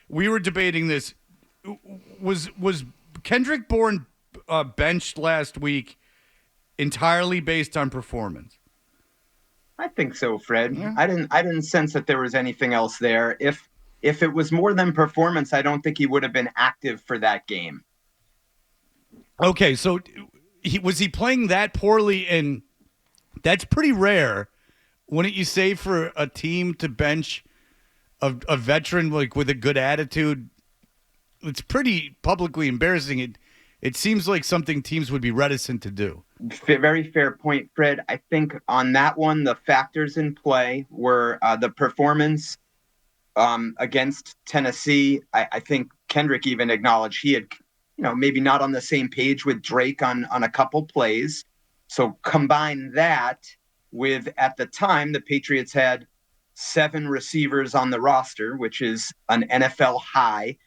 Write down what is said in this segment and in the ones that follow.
we were debating this. Was Kendrick Bourne benched last week entirely based on performance? I think so, Fred. Yeah. I didn't sense that there was anything else there. If it was more than performance, I don't think he would have been active for that game. Okay, so was he playing that poorly? And that's pretty rare. Wouldn't you say for a team to bench a veteran like with a good attitude? It's pretty publicly embarrassing. It seems like something teams would be reticent to do. Very fair point, Fred. I think on that one, the factors in play were the performance against Tennessee. I think Kendrick even acknowledged he had, maybe not on the same page with Drake on a couple plays. So combine that with, at the time, the Patriots had 7 receivers on the roster, which is an NFL high.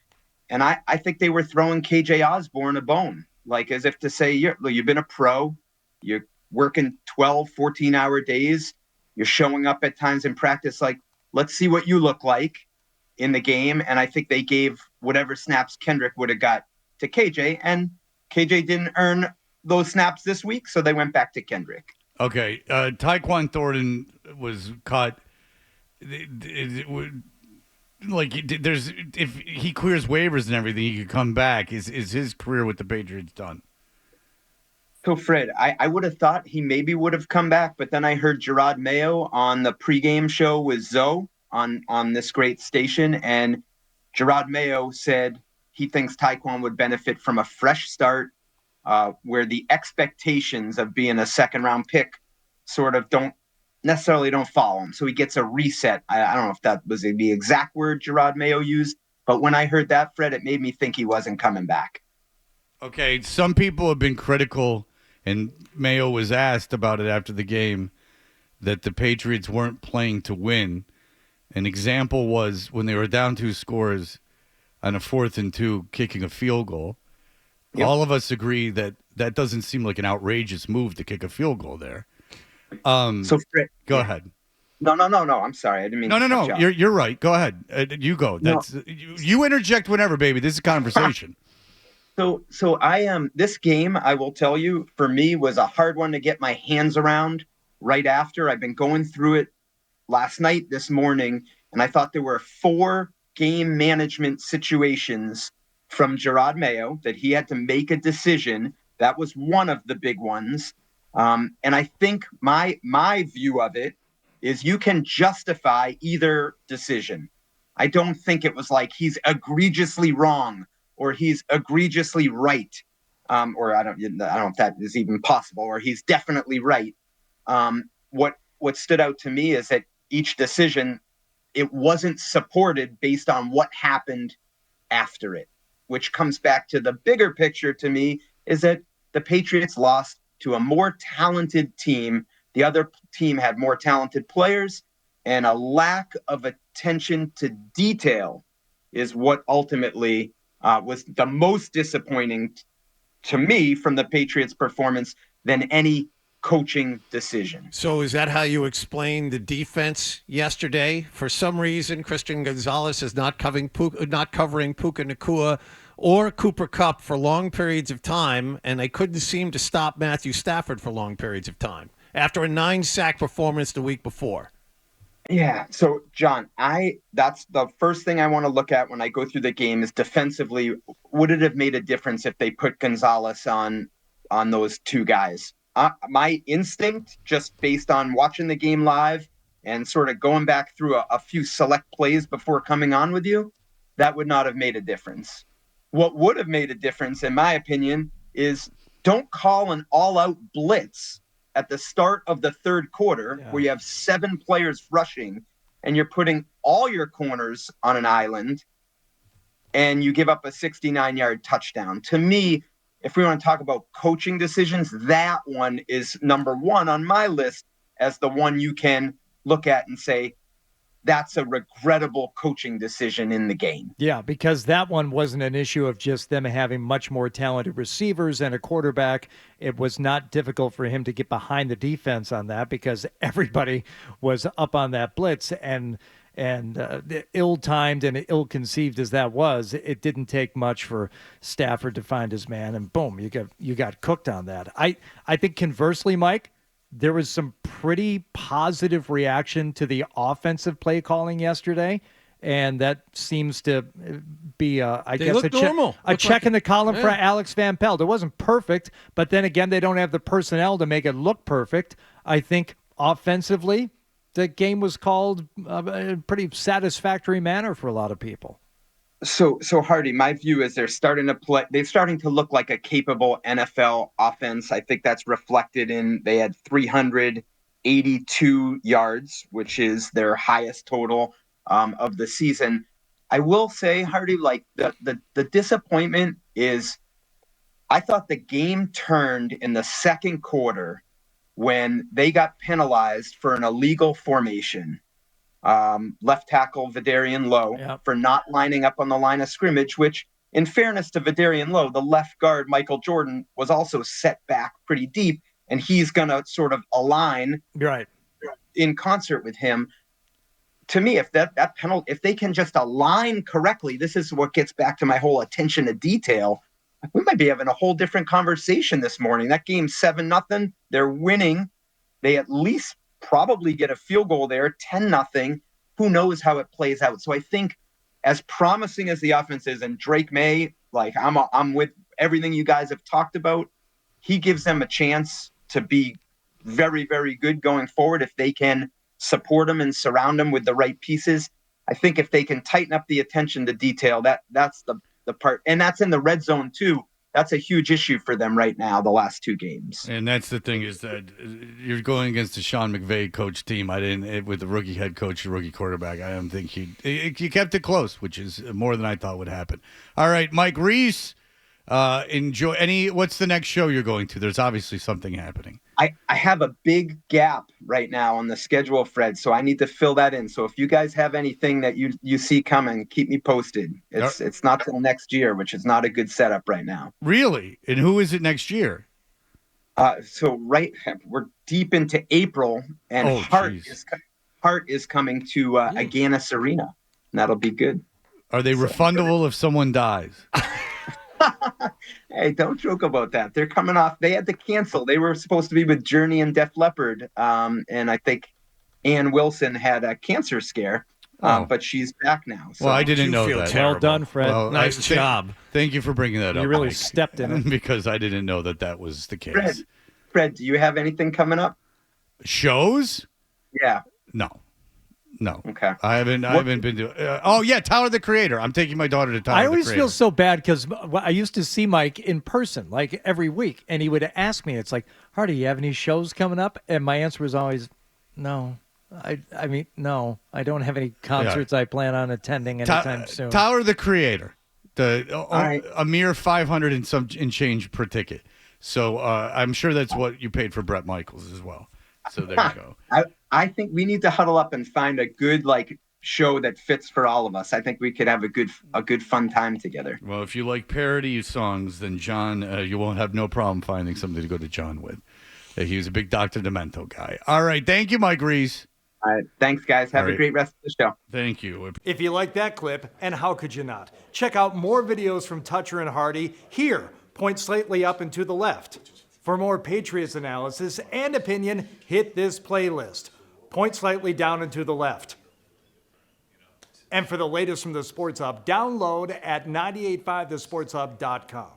And I think they were throwing KJ Osborne a bone, like as if to say, you've been a pro, you're working 12, 14-hour days, you're showing up at times in practice, like, let's see what you look like in the game. And I think they gave whatever snaps Kendrick would have got to KJ, and KJ didn't earn those snaps this week, so they went back to Kendrick. Okay, Tyquan Thornton was caught. There's if he clears waivers and everything, he could come back. Is his career with the Patriots done? So, Fred, I would have thought he maybe would have come back, but then I heard Gerard Mayo on the pregame show with Zoe on this great station, and Gerard Mayo said he thinks Tyquan would benefit from a fresh start, where the expectations of being a second-round pick sort of don't follow him. So he gets a reset. I don't know if that was the exact word Gerard Mayo used, but when I heard that, Fred, it made me think he wasn't coming back. Okay, some people have been critical, and Mayo was asked about it after the game, that the Patriots weren't playing to win. An example was when they were down 2 scores on a 4th and 2, kicking a field goal. Yep. All of us agree that doesn't seem like an outrageous move to kick a field goal there. So Fred, go ahead. No. I'm sorry. I didn't mean. No. You're right. Go ahead. You go. That's you interject whenever, baby. This is a conversation. So I am. This game, I will tell you, for me was a hard one to get my hands around. Right after I've been going through it last night, this morning, and I thought there were 4 game management situations from Gerard Mayo that he had to make a decision. That was one of the big ones. And I think my view of it is you can justify either decision. I don't think it was like he's egregiously wrong or he's egregiously right, or I don't know if that is even possible, or he's definitely right. What stood out to me is that each decision, it wasn't supported based on what happened after it, which comes back to the bigger picture to me, is that the Patriots lost to a more talented team. The other team had more talented players, and a lack of attention to detail is what ultimately was the most disappointing to me from the Patriots' performance than any coaching decision. So is that how you explain the defense yesterday? For some reason, Christian Gonzalez is not covering Puka Nacua or Cooper Kupp for long periods of time, and they couldn't seem to stop Matthew Stafford for long periods of time after a 9-sack performance the week before. Yeah. So, John, that's the first thing I want to look at when I go through the game is defensively, would it have made a difference if they put Gonzalez on those 2 guys? My instinct, just based on watching the game live and sort of going back through a few select plays before coming on with you, that would not have made a difference. What would have made a difference, in my opinion, is don't call an all-out blitz at the start of the third quarter where you have 7 players rushing and you're putting all your corners on an island and you give up a 69-yard touchdown. To me, if we want to talk about coaching decisions, that one is number 1 on my list as the one you can look at and say, that's a regrettable coaching decision in the game. Yeah, because that one wasn't an issue of just them having much more talented receivers and a quarterback. It was not difficult for him to get behind the defense on that because everybody was up on that blitz. And And ill-timed and ill-conceived as that was, it didn't take much for Stafford to find his man, and boom, you got cooked on that. I think conversely, Mike, there was some pretty positive reaction to the offensive play calling yesterday, and that seems to be, I guess, a check in the column for Alex Van Pelt. It wasn't perfect, but then again, they don't have the personnel to make it look perfect. I think offensively, the game was called in a pretty satisfactory manner for a lot of people. So Hardy, my view is they're starting to look like a capable NFL offense. I think that's reflected in they had 382 yards, which is their highest total of the season. I will say, Hardy, like the disappointment is I thought the game turned in the second quarter when they got penalized for an illegal formation. Left tackle Vidarian Lowe for not lining up on the line of scrimmage, which, in fairness to Vidarian Lowe, the left guard, Michael Jordan, was also set back pretty deep, and he's going to sort of align in concert with him. To me, if that penalty, if they can just align correctly, this is what gets back to my whole attention to detail. We might be having a whole different conversation this morning. That game's 7-0. They're winning. They at least probably get a field goal there, 10-0. Who knows how it plays out? So I think as promising as the offense is, and Drake May, like I'm with everything you guys have talked about, he gives them a chance to be very, very good going forward if they can support him and surround him with the right pieces. I think if they can tighten up the attention to detail, that's the part, and that's in the red zone too. That's a huge issue for them right now, the last two games. And that's the thing is that you're going against the Sean McVay coach team. With the rookie head coach, the rookie quarterback, I don't think he kept it close, which is more than I thought would happen. All right, Mike Reiss, what's the next show you're going to? There's obviously something happening. I have a big gap right now on the schedule, Fred, so I need to fill that in. So if you guys have anything that you see coming, keep me posted. It's not till next year, which is not a good setup right now. Really? And who is it next year? We're deep into April, and Hart is coming to Agganis Arena, and that'll be good. Are they refundable if someone dies? Hey, don't joke about that. They're coming off. They had to cancel. They were supposed to be with Journey and Def Leppard, and I think Ann Wilson had a cancer scare, but she's back now. So. Well, I didn't know that. Well done, Fred. Well, nice job. Thank you for bringing that up. You really Mike. stepped in it. Because I didn't know that was the case. Fred, do you have anything coming up? Shows? Yeah. No. Okay. I haven't been to. Tyler the Creator. I'm taking my daughter to Tyler the Creator. I always feel so bad because I used to see Mike in person, like every week, and he would ask me, "It's like, Hardy, you have any shows coming up?" And my answer was always, "No." I mean, no. I don't have any concerts I plan on attending anytime soon. Tyler the Creator, a mere $500 and change per ticket. So I'm sure that's what you paid for Bret Michaels as well. So there you go. I think we need to huddle up and find a good show that fits for all of us. I think we could have a good fun time together. Well, if you like parody songs, then John, you won't have no problem finding something to go to John with. He was a big Dr. Demento guy. All right, thank you, Mike Reiss. All right, thanks, guys. Have a great rest of the show. Thank you. If you like that clip, and how could you not? Check out more videos from Toucher and Hardy here. Point slightly up and to the left. For more Patriots analysis and opinion, hit this playlist. Point slightly down and to the left. And for the latest from the Sports Hub, download at 985thesportshub.com.